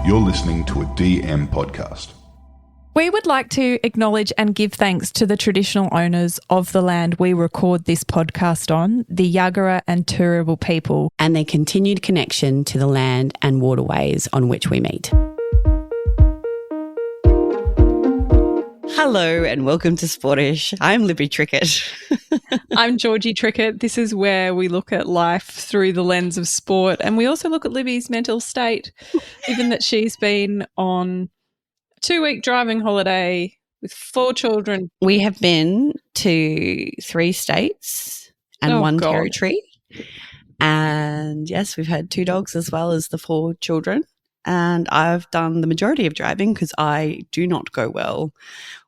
You're listening to a DM podcast. We would like to acknowledge and give thanks to the traditional owners of the land we record this podcast on, the Yagara and Turrbal people, and their continued connection to the land and waterways on which we meet. Hello and welcome to Sportish. I'm Libby Trickett. I'm Georgie Trickett. This is where we look at life through the lens of sport, and we also look at Libby's mental state, given that she's been on a 2-week driving holiday with 4 children. We have been to 3 states and 1 territory. And yes, we've had 2 dogs as well as the 4 children. And I've done the majority of driving because I do not go well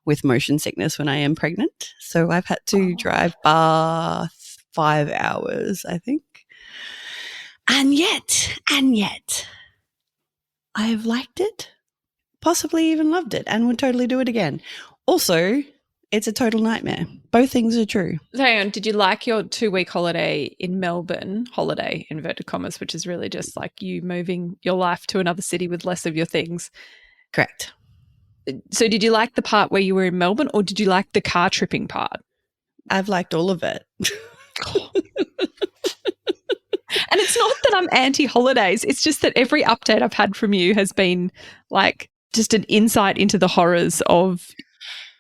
with motion sickness when I am pregnant. So I've had to drive bar 5 hours, I think. And yet, I've liked it, possibly even loved it, and would totally do it again. Also, it's a total nightmare. Both things are true. Hang on, did you like your 2-week holiday in Melbourne, holiday, inverted commas, which is really just like you moving your life to another city with less of your things? Correct. So did you like the part where you were in Melbourne, or did you like the car tripping part? I've liked all of it. And it's not that I'm anti-holidays. It's just that every update I've had from you has been like just an insight into the horrors of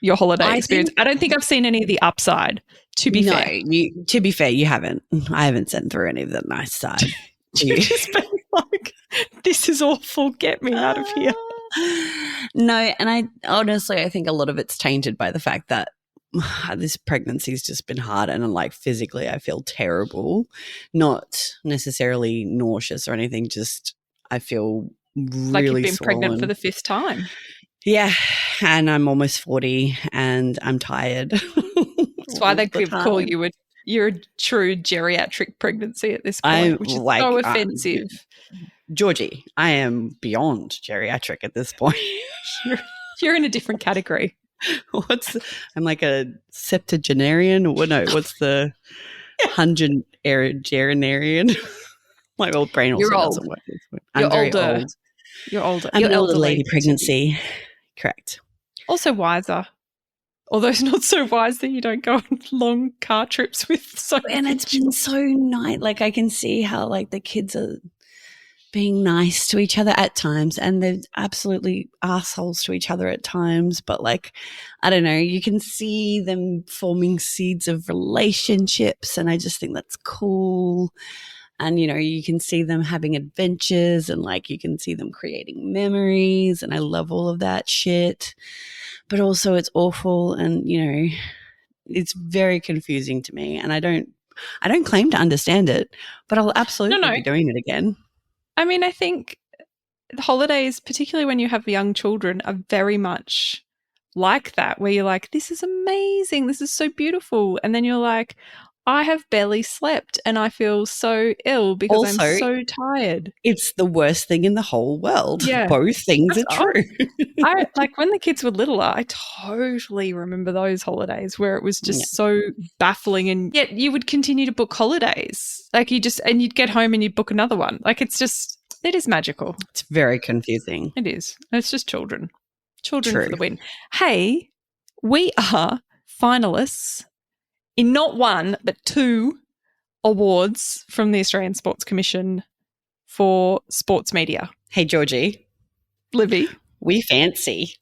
your holiday experience. I don't think I've seen any of the upside, to be fair. To be fair, you haven't. I haven't sent through any of the nice side. You've just been like, this is awful, get me out of here. No, and I think a lot of it's tainted by the fact that this pregnancy's just been hard, and like physically I feel terrible. Not necessarily nauseous or anything, just I feel really like you've been swollen. Pregnant for the 5th time. Yeah, and I'm almost 40 and I'm tired. That's why they could call you you're a true geriatric pregnancy at this point, which is so offensive. Georgie, I am beyond geriatric at this point. You're in a different category. I'm like a septuagenarian, or no, what's the hungenarian? My old brain also doesn't work. You're older. You're older. I'm You're an older lady pregnancy. Correct. Also wiser. Although it's not so wise that you don't go on long car trips with And it's been so nice. Like I can see how like the kids are being nice to each other at times, and they're absolutely assholes to each other at times. But like, I don't know, you can see them forming seeds of relationships, and I just think that's cool. And, you know, you can see them having adventures, and like you can see them creating memories, and I love all of that shit. But also it's awful, and, you know, it's very confusing to me, and I don't claim to understand it, but I'll absolutely be doing it again. I mean, I think the holidays, particularly when you have young children, are very much like that, where you're like, this is amazing, this is so beautiful. And then you're like, I have barely slept and I feel so ill because I'm so tired. It's the worst thing in the whole world. Yeah. Both things are true. I like when the kids were littler, I totally remember those holidays where it was just so baffling, and yet you would continue to book holidays. Like and you'd get home and you'd book another one. Like it is magical. It's very confusing. It is. It's just children. Children for the win. Hey, we are finalists in not 1 but 2 awards from the Australian Sports Commission for sports media. Hey, Georgie. Libby. We fancy.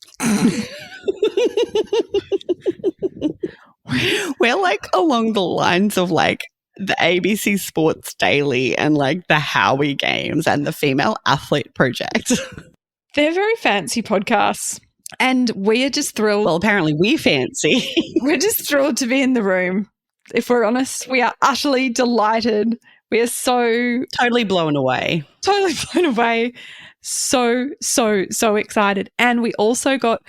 We're like along the lines of like the ABC Sports Daily and like the Howie Games and the Female Athlete Project. They're very fancy podcasts. And we are just thrilled. Well, apparently we fancy. We're just thrilled to be in the room. If we're honest, we are utterly delighted. We are so... Totally blown away. Totally blown away. So excited. And we also got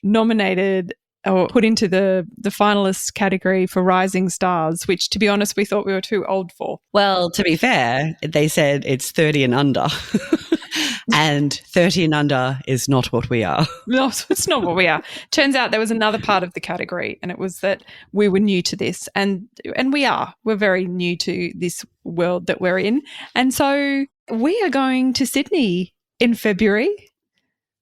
nominated or put into the finalist category for Rising Stars, which, to be honest, we thought we were too old for. Well, to be fair, they said it's 30 and under. And 30 and under is not what we are. No, it's not what we are. Turns out there was another part of the category, and it was that we were new to this. And we are. We're very new to this world that we're in. And so we are going to Sydney in February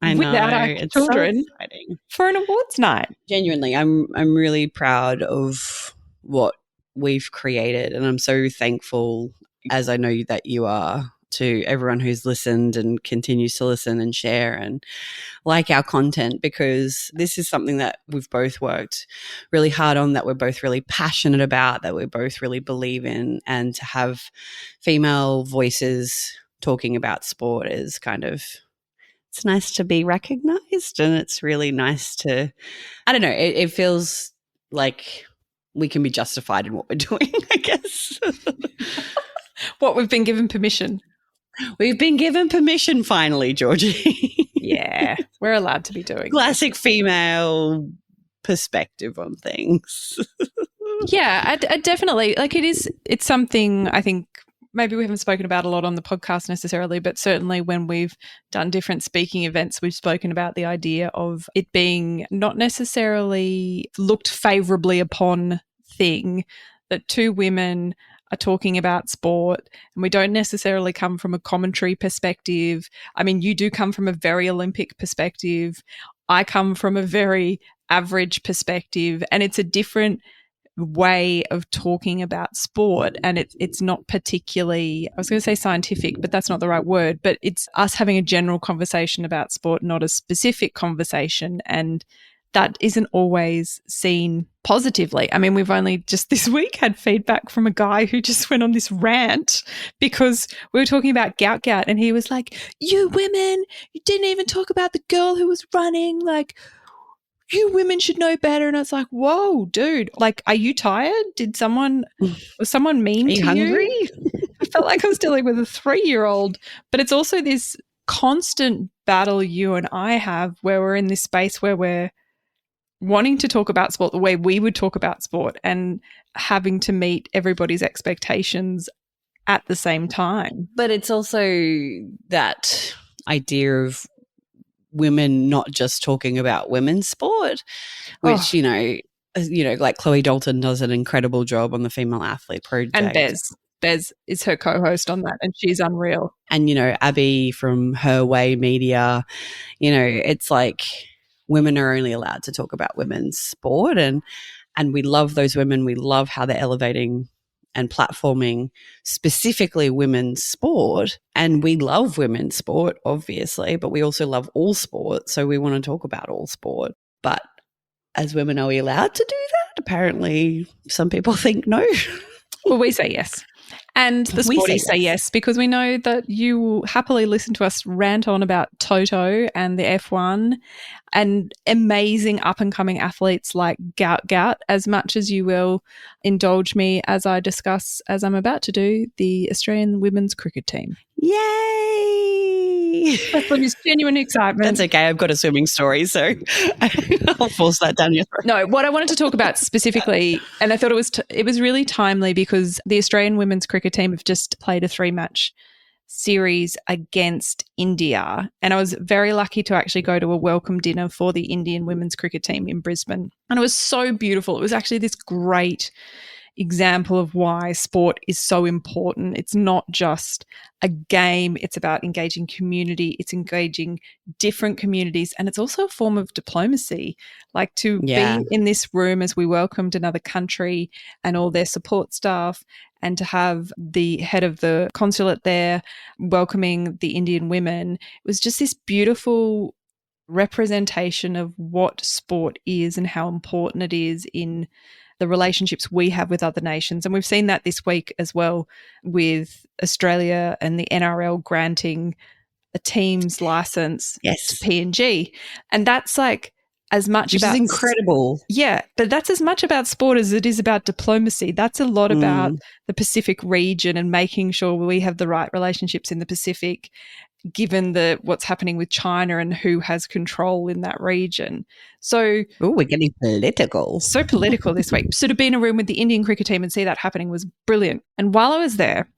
I know. without our It's children so exciting. for an awards night. Genuinely, I'm really proud of what we've created, and I'm so thankful, as I know that you are, to everyone who's listened and continues to listen and share and like our content, because this is something that we've both worked really hard on, that we're both really passionate about, that we both really believe in, and to have female voices talking about sport is kind of, it's nice to be recognized, and it's really nice to, I don't know, it feels like we can be justified in what we're doing, I guess. What, we've been given permission. We've been given permission finally, Georgie. Yeah, we're allowed to be doing Classic female perspective on things. Yeah, I definitely, like, it's something I think maybe we haven't spoken about a lot on the podcast necessarily, but certainly when we've done different speaking events, we've spoken about the idea of it being not necessarily looked favorably upon thing that two women are talking about sport, and we don't necessarily come from a commentary perspective. I mean, you do come from a very Olympic perspective. I come from a very average perspective, and it's a different way of talking about sport, and it's not particularly, I was going to say scientific, but that's not the right word, but it's us having a general conversation about sport, not a specific conversation, and that isn't always seen positively. I mean, we've only just this week had feedback from a guy who just went on this rant because we were talking about gout, and he was like, you women, you didn't even talk about the girl who was running, like, you women should know better. And it's like, whoa, dude, like, are you tired? Was someone mean to you? Are you hungry? I felt like I was dealing with a 3-year-old, but it's also this constant battle you and I have where we're in this space where we're wanting to talk about sport the way we would talk about sport and having to meet everybody's expectations at the same time. But it's also that idea of women not just talking about women's sport, which, you know, like Chloe Dalton does an incredible job on the Female Athlete Project. And Bez is her co-host on that, and she's unreal. And, you know, Abby from Her Way Media, you know, it's like women are only allowed to talk about women's sport, and we love those women. We love how they're elevating and platforming specifically women's sport, and we love women's sport, obviously, but we also love all sport, so we want to talk about all sport. But as women, are we allowed to do that? Apparently some people think no. Well, we say yes. And the sporties say yes, because we know that you will happily listen to us rant on about Toto and the F1 and amazing up-and-coming athletes like Gout as much as you will indulge me as I discuss, as I'm about to do, the Australian women's cricket team. Yay! That's what is genuine excitement. That's okay. I've got a swimming story, so I'll force that down your throat. No, what I wanted to talk about specifically, and I thought it was really timely because the Australian women's cricket team have just played a 3-match series against India, and I was very lucky to actually go to a welcome dinner for the Indian women's cricket team in Brisbane, and it was so beautiful. It was actually this great example of why sport is so important. It's not just a game, it's about engaging community, it's engaging different communities, and it's also a form of diplomacy. Like to be in this room as we welcomed another country and all their support staff, and to have the head of the consulate there welcoming the Indian women, it was just this beautiful representation of what sport is and how important it is in the relationships we have with other nations. And we've seen that this week as well with Australia and the NRL granting a team's license to PNG. And that's like as much about... Which is incredible. Yeah, but that's as much about sport as it is about diplomacy. That's a lot about the Pacific region and making sure we have the right relationships in the Pacific, given what's happening with China and who has control in that region. So we're getting political. So political this week. So to be in a room with the Indian cricket team and see that happening was brilliant. And while I was there,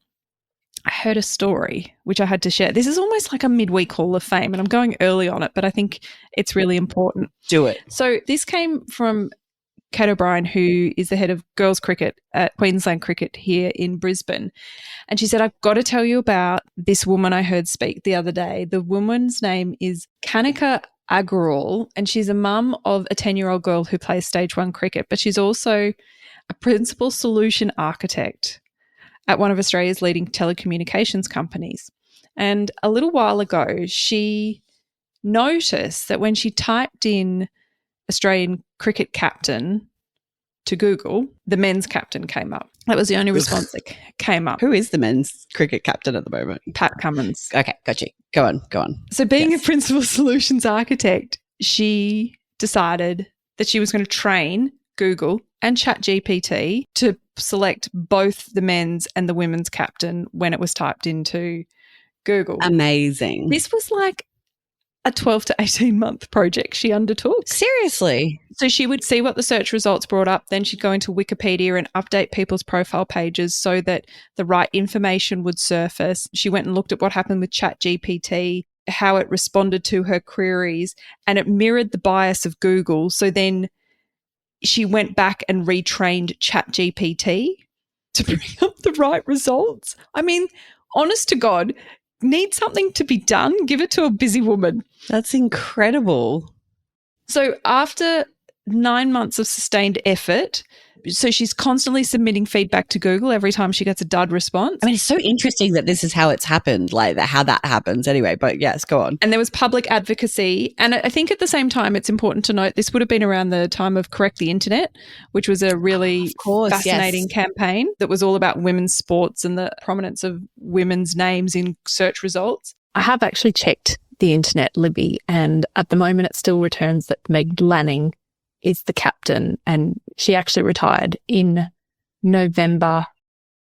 I heard a story which I had to share. This is almost like a midweek Hall of Fame, and I'm going early on it, but I think it's really important. Do it. So this came from Kate O'Brien, who is the head of girls cricket at Queensland Cricket here in Brisbane. And she said, I've got to tell you about this woman I heard speak the other day. The woman's name is Kanika Agarwal, and she's a mum of a 10-year-old girl who plays stage 1 cricket, but she's also a principal solution architect at one of Australia's leading telecommunications companies. And a little while ago, she noticed that when she typed in Australian cricket captain to Google, the men's captain came up. That was the only response that came up. Who is the men's cricket captain at the moment? Pat Cummins. Okay, got you. Go on. So being a principal solutions architect, she decided that she was going to train Google and ChatGPT to select both the men's and the women's captain when it was typed into Google. Amazing. This was like a 12 to 18 month project she undertook. Seriously? So she would see what the search results brought up, then she'd go into Wikipedia and update people's profile pages so that the right information would surface. She went and looked at what happened with ChatGPT, how it responded to her queries, and it mirrored the bias of Google. So then she went back and retrained ChatGPT to bring up the right results. I mean, honest to God, need something to be done, give it to a busy woman. That's incredible. So after 9 months of sustained effort, so she's constantly submitting feedback to Google every time she gets a dud response. I mean, it's so interesting that this is how it's happened, like how that happens anyway. But yes, go on. And there was public advocacy. And I think at the same time, it's important to note this would have been around the time of Correct the Internet, which was a really fascinating campaign that was all about women's sports and the prominence of women's names in search results. I have actually checked the internet, Libby, and at the moment it still returns that Meg Lanning is the captain, and she actually retired in November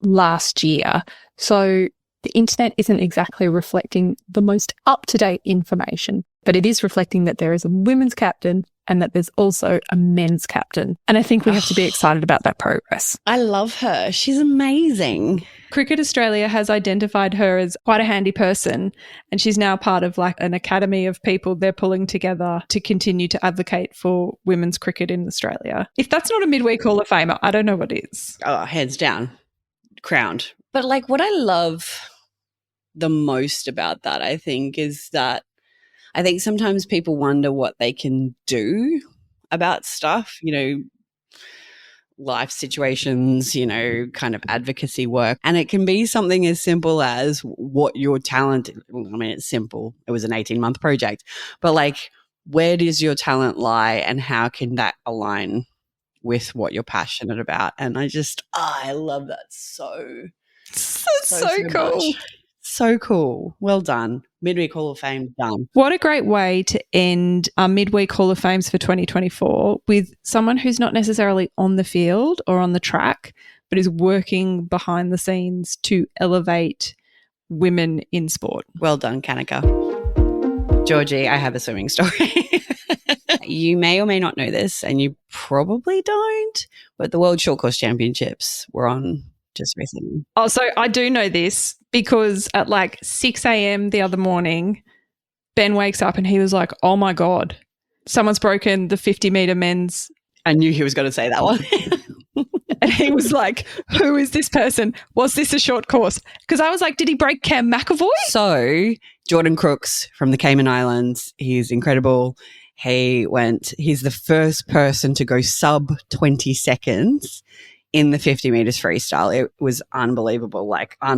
last year. So the internet isn't exactly reflecting the most up-to-date information, but it is reflecting that there is a women's captain and that there's also a men's captain. And I think we have to be excited about that progress. I love her. She's amazing. Cricket Australia has identified her as quite a handy person, and she's now part of like an academy of people they're pulling together to continue to advocate for women's cricket in Australia. If that's not a midweek Hall of Famer, I don't know what is. Oh, hands down. Crowned. But like what I love the most about that, I think, is that I think sometimes people wonder what they can do about stuff, you know, life situations, you know, kind of advocacy work. And it can be something as simple as what your talent, I mean, it's simple. It was an 18-month project. But like, where does your talent lie and how can that align with what you're passionate about? And I love that so cool. Much. So cool. Well done. Midweek Hall of Fame done. What a great way to end our Midweek Hall of Fames for 2024 with someone who's not necessarily on the field or on the track, but is working behind the scenes to elevate women in sport. Well done, Kanika. Georgie, I have a swimming story. You may or may not know this, and you probably don't, but the World Short Course Championships were on just recently. Oh, so I do know this because at like 6 a.m. the other morning, Ben wakes up and he was like, oh my God, someone's broken the 50-meter men's. I knew he was going to say that one. And he was like, who is this person? Was this a short course? Because I was like, did he break Cam McAvoy? So Jordan Crooks from the Cayman Islands, he's incredible. He's the first person to go sub 20 seconds in the 50 meters freestyle. It was unbelievable.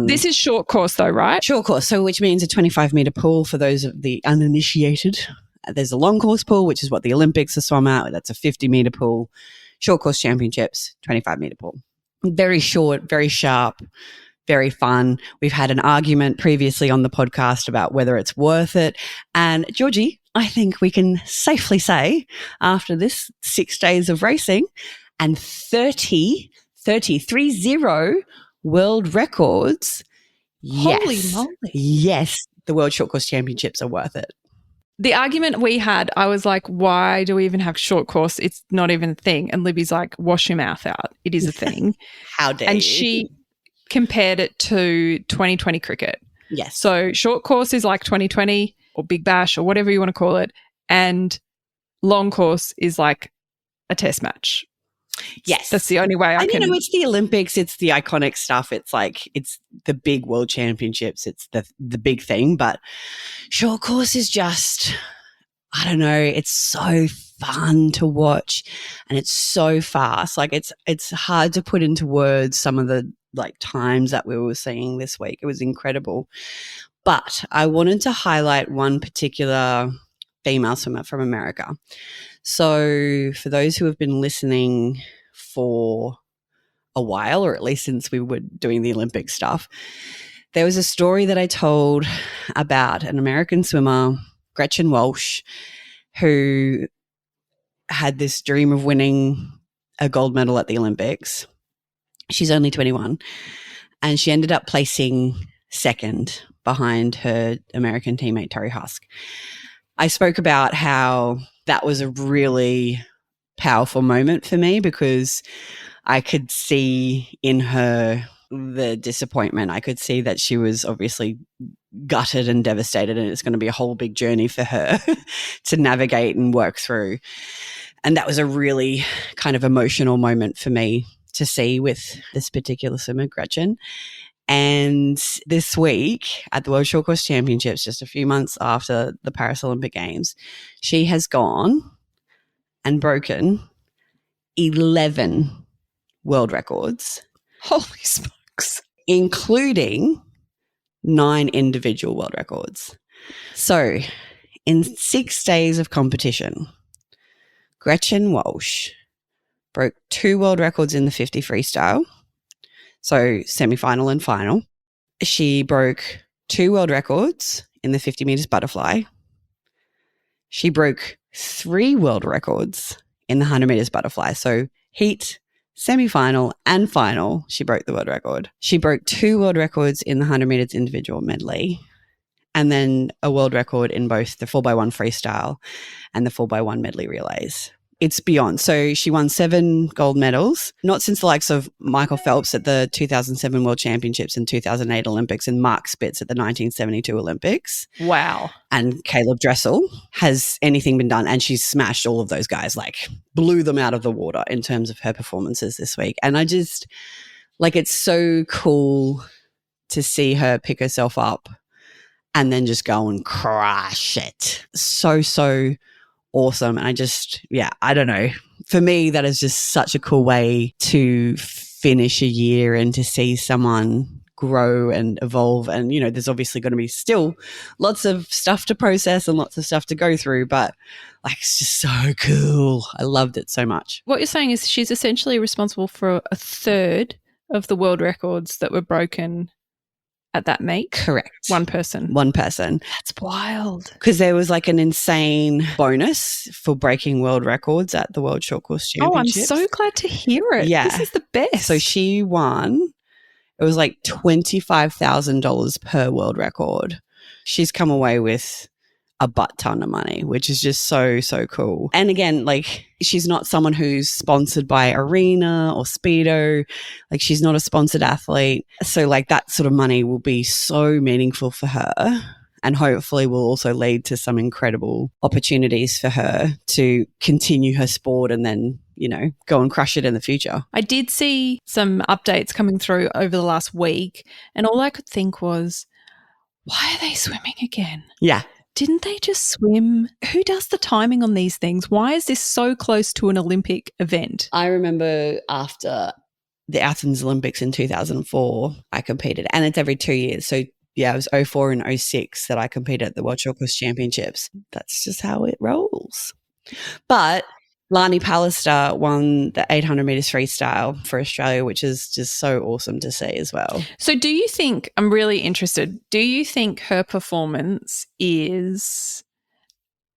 This is short course though, right? Short course. So which means a 25 meter pool for those of the uninitiated. There's a long course pool, which is what the Olympics are swum at. That's a 50 meter pool. Short course championships, 25 meter pool. Very short, very sharp, very fun. We've had an argument previously on the podcast about whether it's worth it. And Georgie, I think we can safely say after this 6 days of racing and 30 world records. Holy moly. Yes, the World Short Course Championships are worth it. The argument we had, I was like, why do we even have short course? It's not even a thing. And Libby's like, wash your mouth out. It is a thing. How dare and you? She compared it to 2020 cricket. Yes. So short course is like 2020 or Big Bash or whatever you want to call it. And long course is like a test match. Yes. That's the only way I And, can. it's the Olympics. It's the iconic stuff. It's like, it's the big world championships. It's the big thing. But short course is just, I don't know, it's so fun to watch and it's so fast. Like it's hard to put into words some of the like times that we were seeing this week. It was incredible. But I wanted to highlight one particular female swimmer from America. So for those who have been listening for a while, or at least since we were doing the Olympic stuff, there was a story that I told about an American swimmer, Gretchen Walsh, who had this dream of winning a gold medal at the Olympics. She's only 21 and she ended up placing second behind her American teammate, Tori Husk. I spoke about how that was a really powerful moment for me because I could see in her the disappointment. I could see that she was obviously gutted and devastated, and it's going to be a whole big journey for her to navigate and work through. And that was a really kind of emotional moment for me to see with this particular swimmer, Gretchen. And this week at the World Short Course Championships, just a few months after the Paris Olympic Games, she has gone and broken 11 world records. Holy smokes. Including 9 individual world records. So in 6 days of competition, Gretchen Walsh broke 2 world records in the 50 freestyle, so semi-final and final. She broke 2 world records in the 50 meters butterfly. She broke 3 world records in the 100 meters butterfly. So heat, semi-final and final, she broke the world record. She broke 2 world records in the 100 meters individual medley, and then a world record in both the 4x1 freestyle and the 4x1 medley relays. It's beyond. So she won 7 gold medals, not since the likes of Michael Phelps at the 2007 World Championships and 2008 Olympics and Mark Spitz at the 1972 Olympics. Wow. And Caleb Dressel has anything been done, and she's smashed all of those guys, like blew them out of the water in terms of her performances this week. And I just, like, it's so cool to see her pick herself up and then just go and crush it. So awesome. And I just, I don't know. For me, that is just such a cool way to finish a year and to see someone grow and evolve. And, there's obviously going to be still lots of stuff to process and lots of stuff to go through, but like, it's just so cool. I loved it so much. What you're saying is she's essentially responsible for a third of the world records that were broken at that meet? Correct. One person. That's wild. Because there was like an insane bonus for breaking world records at the World Short Course Championships. Oh, I'm so glad to hear it. Yeah. This is the best. So she won, it was like $25,000 per world record. She's come away with a butt ton of money, which is just so cool. And again, like, she's not someone who's sponsored by Arena or Speedo. Like, she's not a sponsored athlete. So like, that sort of money will be so meaningful for her, and hopefully will also lead to some incredible opportunities for her to continue her sport and then, go and crush it in the future. I did see some updates coming through over the last week, and all I could think was, why are they swimming again? Yeah. Didn't they just swim? Who does the timing on these things? Why is this so close to an Olympic event? I remember after the Athens Olympics in 2004, I competed, and it's every 2 years. So it was 04 and 06 that I competed at the World Short Course Championships. That's just how it rolls. But Lani Pallister won the 800 metres freestyle for Australia, which is just so awesome to see as well. So do you think, I'm really interested, do you think her performance is,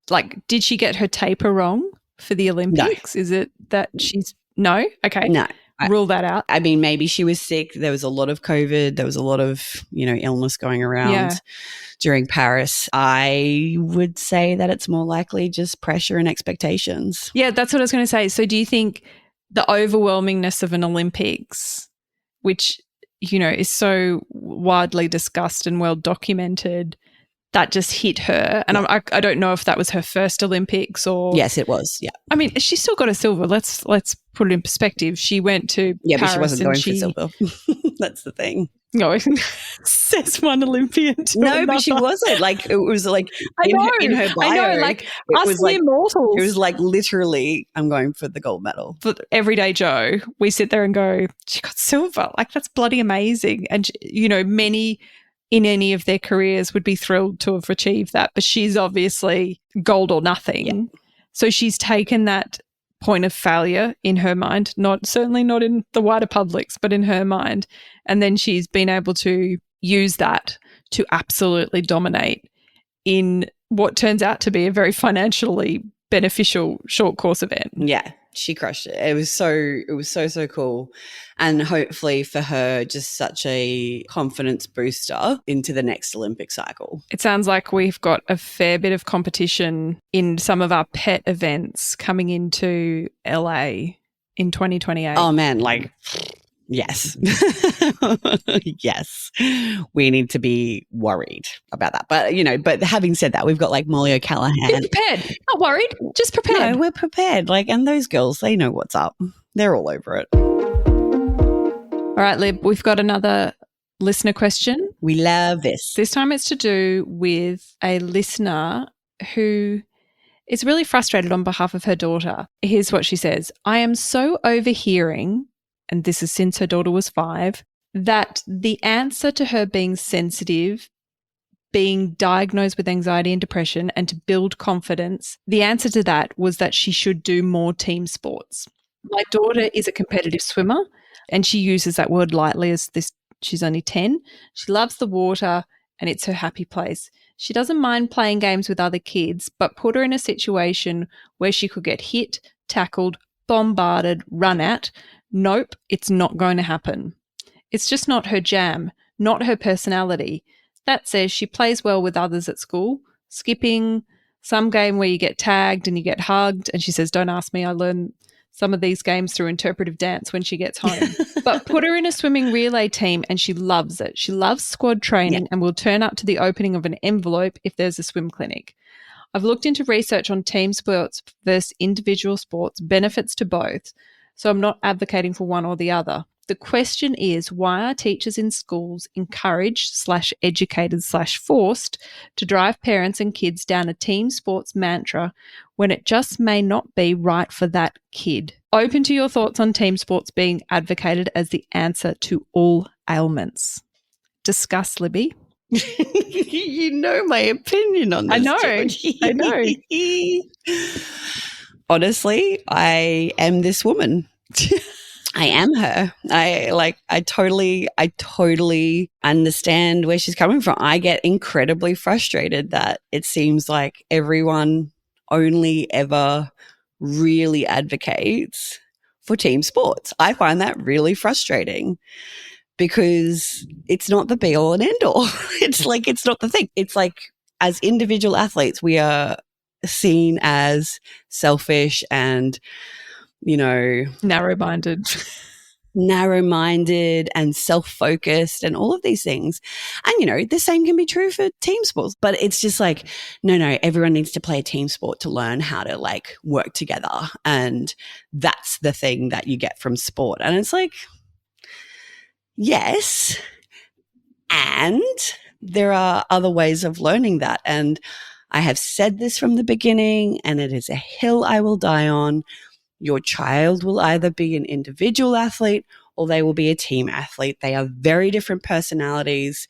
like, did she get her taper wrong for the Olympics? No. Is it that she's, no? Okay. No. Rule that out. I mean, maybe she was sick. There was a lot of COVID. There was a lot of, illness going around during Paris. I would say that it's more likely just pressure and expectations. Yeah, that's what I was going to say. So do you think the overwhelmingness of an Olympics, which, is so widely discussed and well documented, that just hit her. And I don't know if that was her first Olympics or. Yes, it was. Yeah. I mean, she still got a silver. Let's put it in perspective. She went to Yeah, Paris but she wasn't going for silver. That's the thing. No, says one Olympian. No, but she wasn't. Like, it was like in her bio. I know, like us was mere mortals. It was like literally, I'm going for the gold medal. For everyday Joe, we sit there and go, she got silver. Like, that's bloody amazing. And, you know, many in any of their careers would be thrilled to have achieved that. But she's obviously gold or nothing. Yeah. So she's taken that point of failure in her mind, certainly not in the wider public's, but in her mind. And then she's been able to use that to absolutely dominate in what turns out to be a very financially beneficial short course event. Yeah, she crushed it. It was so cool. And hopefully for her, just such a confidence booster into the next Olympic cycle. It sounds like we've got a fair bit of competition in some of our pet events coming into LA in 2028. Oh man, like, yes. Yes. We need to be worried about that. But, you know, having said that, we've got like Molly O'Callaghan. Be prepared. Not worried. Just prepared. No, we're prepared. Like, and those girls, they know what's up. They're all over it. All right, Lib, we've got another listener question. We love this. This time it's to do with a listener who is really frustrated on behalf of her daughter. Here's what she says. I am so overhearing, and this is since her daughter was 5, that the answer to her being sensitive, being diagnosed with anxiety and depression, and to build confidence, the answer to that was that she should do more team sports. My daughter is a competitive swimmer, and she uses that word lightly as this. She's only 10. She loves the water and it's her happy place. She doesn't mind playing games with other kids, but put her in a situation where she could get hit, tackled, bombarded, run at. Nope, it's not going to happen. It's just not her jam, not her personality. That says she plays well with others at school, skipping, some game where you get tagged and you get hugged. And she says, don't ask me, I learned some of these games through interpretive dance when she gets home. But put her in a swimming relay team and she loves it. She loves squad training and will turn up to the opening of an envelope if there's a swim clinic. I've looked into research on team sports versus individual sports, benefits to both, so I'm not advocating for one or the other. The question is, why are teachers in schools encouraged/educated/forced to drive parents and kids down a team sports mantra when it just may not be right for that kid? Open to your thoughts on team sports being advocated as the answer to all ailments. Discuss, Libby. You know my opinion on this. I know. Honestly, I am this woman. I am her. I totally understand where she's coming from. I get incredibly frustrated that it seems like everyone only ever really advocates for team sports. I find that really frustrating because it's not the be all and end all. It's not the thing. It's like, as individual athletes, we are seen as selfish and, you know, narrow-minded and self-focused and all of these things. And, you know, the same can be true for team sports, but it's just like, no, everyone needs to play a team sport to learn how to like work together. And that's the thing that you get from sport. And it's like, yes. And there are other ways of learning that. And I have said this from the beginning, and it is a hill I will die on. Your child will either be an individual athlete or they will be a team athlete. They are very different personalities.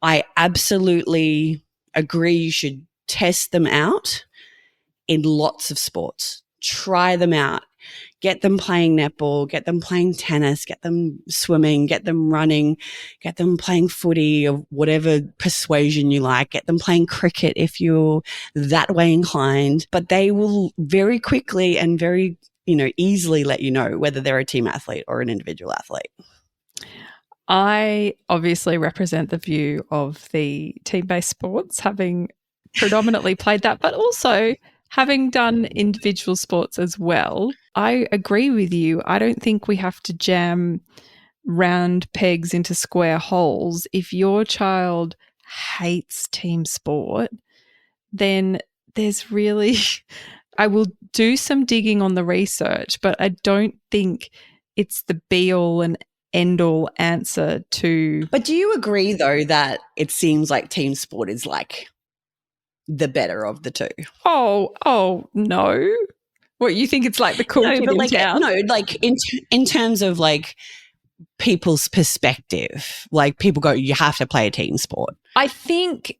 I absolutely agree you should test them out in lots of sports. Try them out. Get them playing netball, get them playing tennis, get them swimming, get them running, get them playing footy or whatever persuasion you like, get them playing cricket if you're that way inclined. But they will very quickly and very, you know, easily let you know whether they're a team athlete or an individual athlete. I obviously represent the view of the team-based sports, having predominantly played that, but also having done individual sports as well. I agree with you. I don't think we have to jam round pegs into square holes. If your child hates team sport, then there's really I will do some digging on the research, but I don't think it's the be-all and end-all answer to. But do you agree, though, that it seems like team sport is like the better of the two? Oh, no. What, you think it's like the cool kid in town? No, like in terms of like people's perspective, like people go, you have to play a team sport. I think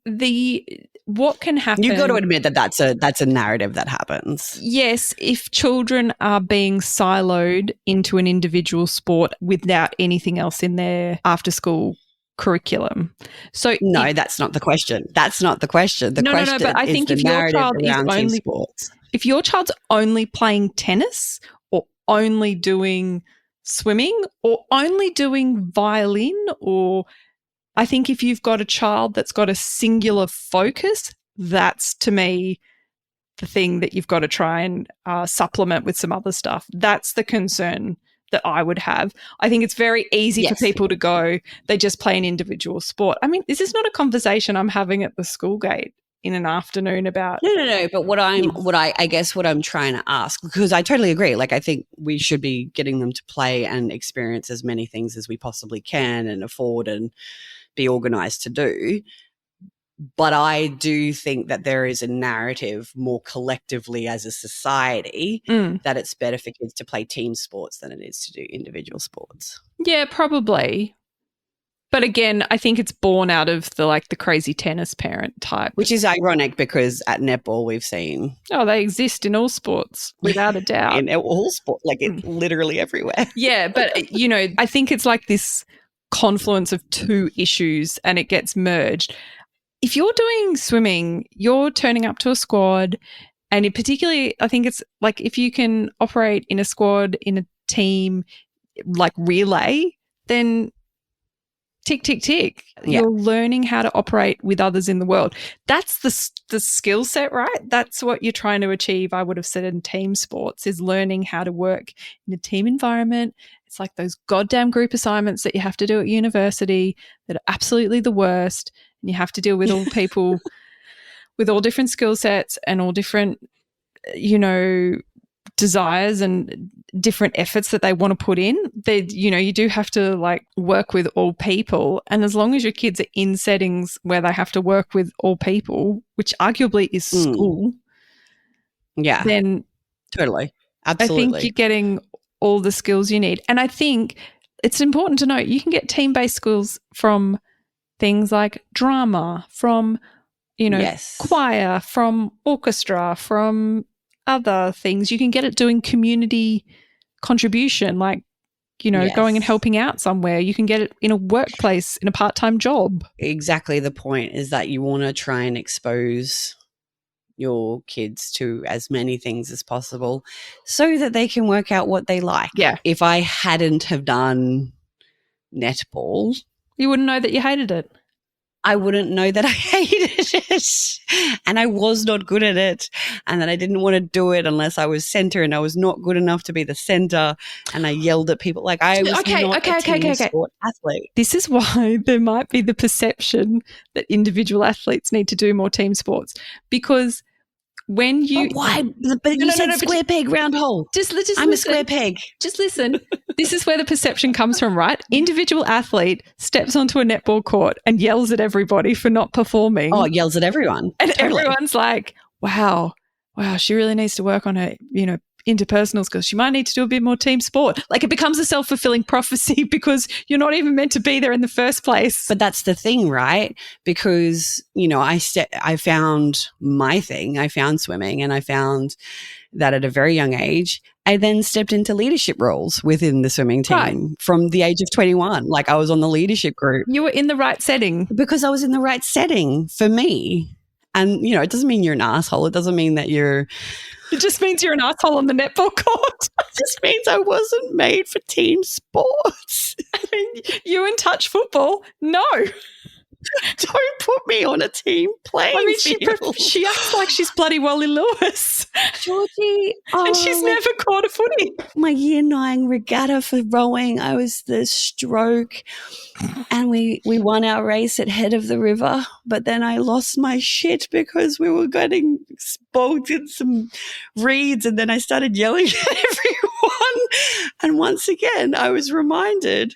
what can happen. You've got to admit that that's a narrative that happens. Yes, if children are being siloed into an individual sport without anything else in their after-school curriculum. So no, that's not the question. That's not the question. The question but I think if your child is only sports. If your child's only playing tennis or only doing swimming or only doing violin, or I think if you've got a child that's got a singular focus, that's to me the thing that you've got to try and supplement with some other stuff. That's the concern that I would have. I think it's very easy for people to go, they just play an individual sport. I mean, this is not a conversation I'm having at the school gate in an afternoon about. No. But what I'm trying to ask, because I totally agree. Like, I think we should be getting them to play and experience as many things as we possibly can and afford and be organized to do. But I do think that there is a narrative more collectively as a society that it's better for kids to play team sports than it is to do individual sports. Yeah, probably. But again, I think it's born out of the crazy tennis parent type. Which is ironic because at netball we've seen. Oh, they exist in all sports, without a doubt. In all sports, like it's literally everywhere. Yeah, but, I think it's like this confluence of two issues and it gets merged. If you're doing swimming, you're turning up to a squad, and particularly I think it's like if you can operate in a squad, in a team, like relay, then tick, tick, tick. Yeah. You're learning how to operate with others in the world. That's the skill set, right? That's what you're trying to achieve, I would have said, in team sports, is learning how to work in a team environment. It's like those goddamn group assignments that you have to do at university that are absolutely the worst. And you have to deal with all people with all different skill sets and all different, desires and different efforts that they want to put in. You do have to work with all people. And as long as your kids are in settings where they have to work with all people, which arguably is school. Yeah. Then totally. Absolutely. I think you're getting all the skills you need. And I think it's important to note you can get team-based skills from things like drama, from, choir, from orchestra, from other things. You can get it doing community contribution, going and helping out somewhere. You can get it in a workplace, in a part-time job. Exactly. The point is that you want to try and expose your kids to as many things as possible so that they can work out what they like. Yeah. If I hadn't have done netball, you wouldn't know that you hated it. I wouldn't know that I hated it and I was not good at it and that I didn't want to do it unless I was center and I was not good enough to be the center and I yelled at people. Like I was not a team sport athlete. This is why there might be the perception that individual athletes need to do more team sports, because when you why? But you said square peg, round hole. Just I'm listen. a square peg. Just listen. This is where the perception comes from, right? Individual athlete steps onto a netball court and yells at everybody for not performing. Oh, yells at everyone. And everyone's like, wow, she really needs to work on her, interpersonal skills. She might need to do a bit more team sport. Like, it becomes a self-fulfilling prophecy because you're not even meant to be there in the first place. But that's the thing, right? Because, I found my thing. I found swimming, and I found that at a very young age, I then stepped into leadership roles within the swimming team from the age of 21. Like, I was on the leadership group. You were in the right setting. Because I was in the right setting for me. And, it doesn't mean you're an asshole. It doesn't mean that you're... It just means you're an asshole on the netball court. It just means I wasn't made for team sports. I mean, you in touch football? No. Don't put me on a team playing I mean, field. she acts like she's bloody Wally Lewis. Georgie, And she's never caught a footy. my year 9 regatta for rowing, I was the stroke, and we won our race at Head of the River, but then I lost my shit because we were getting bogged in some reeds, and then I started yelling at everyone. And once again, I was reminded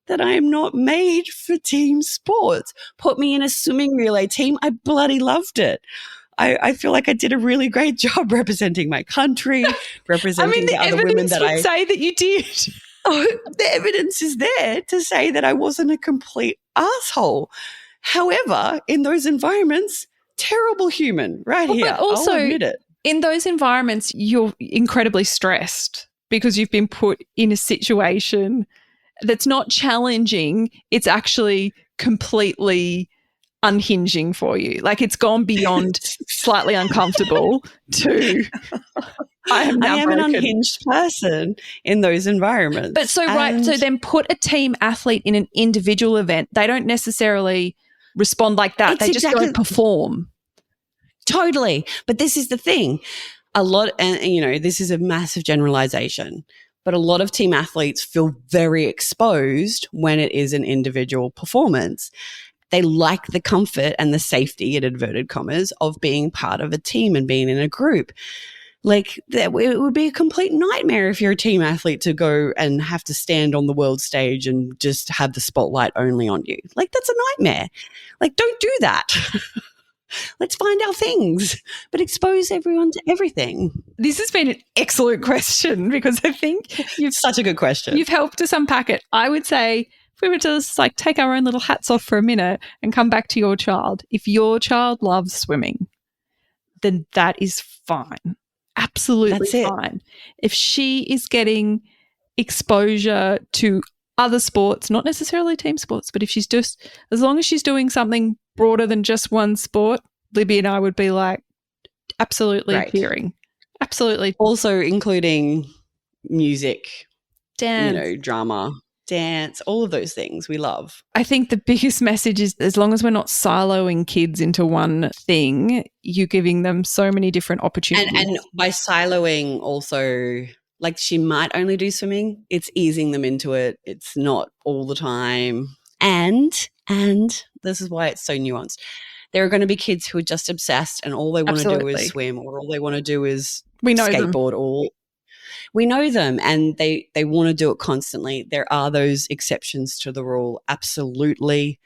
that I am not made for team sports. Put me in a swimming relay team, I bloody loved it. I feel like I did a really great job representing my country, representing the other women that would say that you did. Oh, the evidence is there to say that I wasn't a complete asshole. However, in those environments, terrible human here. But also, I'll admit it. In those environments, you're incredibly stressed because you've been put in a situation that's not challenging. It's actually completely unhinging for you. Like, it's gone beyond slightly uncomfortable to I am an unhinged person in those environments. But so then put a team athlete in an individual event. They don't necessarily respond like that. They just go and perform. Totally. But this is the thing. A lot, and this is a massive generalization, but a lot of team athletes feel very exposed when it is an individual performance. They like the comfort and the safety, in inverted commas, of being part of a team and being in a group. Like, it would be a complete nightmare if you're a team athlete to go and have to stand on the world stage and just have the spotlight only on you. Like, that's a nightmare. Like, don't do that. Let's find our things, but expose everyone to everything. This has been an excellent question because I think such a good question. You've helped us unpack it. I would say, if we were to just take our own little hats off for a minute and come back to your child, if your child loves swimming, then that is fine. Absolutely fine. If she is getting exposure to other sports, not necessarily team sports, but if she's just, as long as she's doing something broader than just one sport, Libby and I would be like, absolutely cheering. Absolutely. Also including music, dance, drama, dance, all of those things we love. I think the biggest message is, as long as we're not siloing kids into one thing, you're giving them so many different opportunities. And by siloing also, like, she might only do swimming, it's easing them into it. It's not all the time. And this is why it's so nuanced. There are going to be kids who are just obsessed and all they want to do is swim, or all they want to do is skateboard. We know them and they want to do it constantly. There are those exceptions to the rule, absolutely.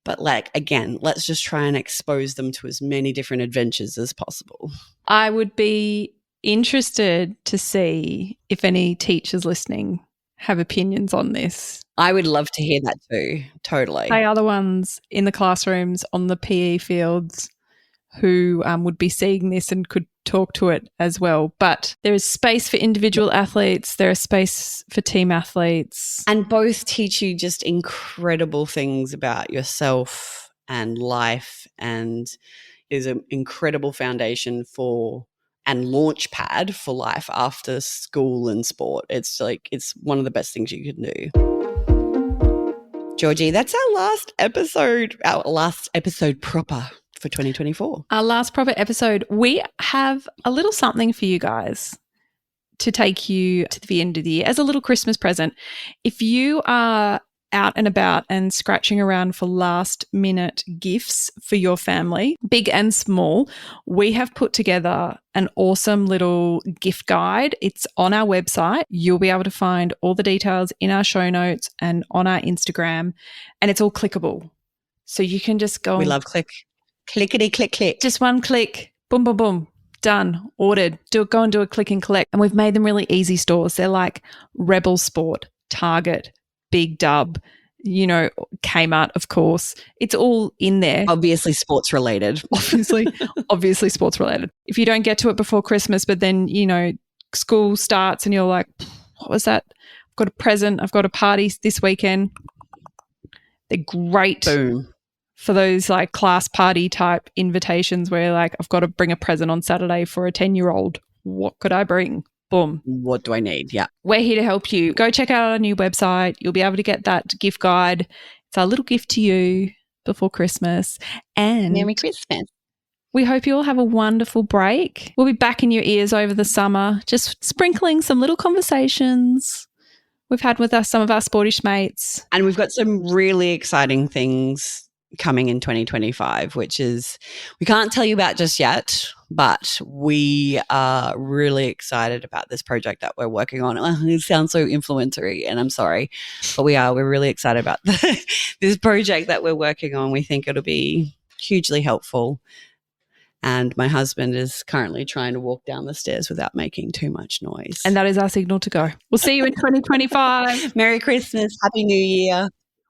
But again, let's just try and expose them to as many different adventures as possible. I would be interested to see if any teachers listening have opinions on this. I would love to hear that too, totally. They are the ones in the classrooms, on the PE fields, who would be seeing this and could talk to it as well. But there is space for individual athletes. There is space for team athletes. And both teach you just incredible things about yourself and life, and is an incredible foundation for and launch pad for life after school and sport. It's one of the best things you can do. Georgie, that's our last episode proper for 2024. Our last proper episode. We have a little something for you guys to take you to the end of the year as a little Christmas present. If you are out and about and scratching around for last minute gifts for your family, big and small, we have put together an awesome little gift guide. It's on our website. You'll be able to find all the details in our show notes and on our Instagram, and it's all clickable. So you can just go. We love clickety click click. Just one click, boom, boom, boom. Done, ordered. Go and do a click and collect. And we've made them really easy stores. They're like Rebel Sport, Target, Big Dub, Kmart, of course. It's all in there. Obviously sports related. Obviously sports related. If you don't get to it before Christmas, but then, school starts and you're like, what was that? I've got a present. I've got a party this weekend. They're great. Boom. For those class party type invitations where I've got to bring a present on Saturday for a 10-year-old. What could I bring? Boom. What do I need? Yeah. We're here to help you. Go check out our new website. You'll be able to get that gift guide. It's our little gift to you. before Christmas. And Merry Christmas. we hope you all have a wonderful break. We'll be back in your ears over the summer, just sprinkling some little conversations we've had with some of our sportish mates. And we've got some really exciting things coming in 2025, which is we can't tell you about just yet, but we are really excited about this project that we're working on. It sounds so influencery, and I'm sorry, but we are. We're really excited about this project that we're working on. We think it'll be hugely helpful. And my husband is currently trying to walk down the stairs without making too much noise. And that is our signal to go. We'll see you in 2025. Merry Christmas. Happy New Year.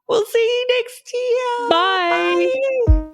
We'll see you next year. Bye. Bye.